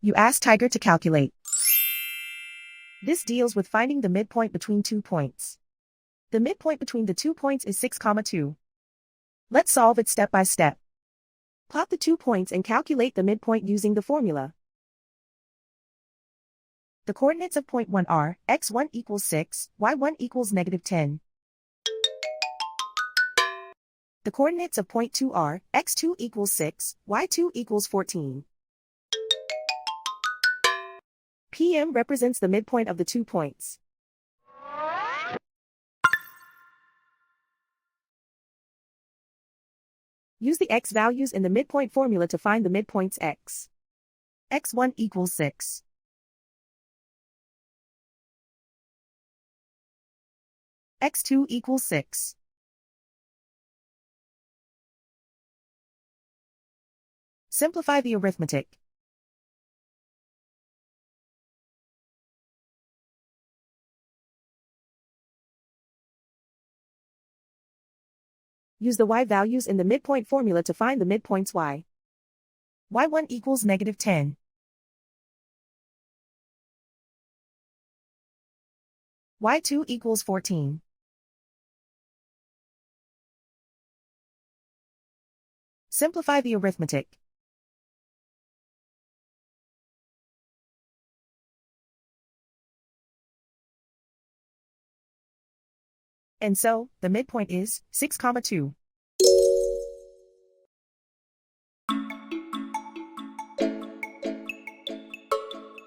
You ask Tiger to calculate. This deals with finding the midpoint between 2 points. The midpoint between the 2 points is 6, 2. Let's solve it step by step. Plot the 2 points and calculate the midpoint using the formula. The coordinates of point 1 are x1 equals 6, y1 equals -10. The coordinates of point 2 are x2 equals 6, y2 equals 14. PM represents the midpoint of the 2 points. Use the x values in the midpoint formula to find the midpoints x. x1 equals 6. x2 equals 6. Simplify the arithmetic. Use the y values in the midpoint formula to find the midpoints y. y1 equals -10. y2 equals 14. Simplify the arithmetic. And so, the midpoint is 6, 2.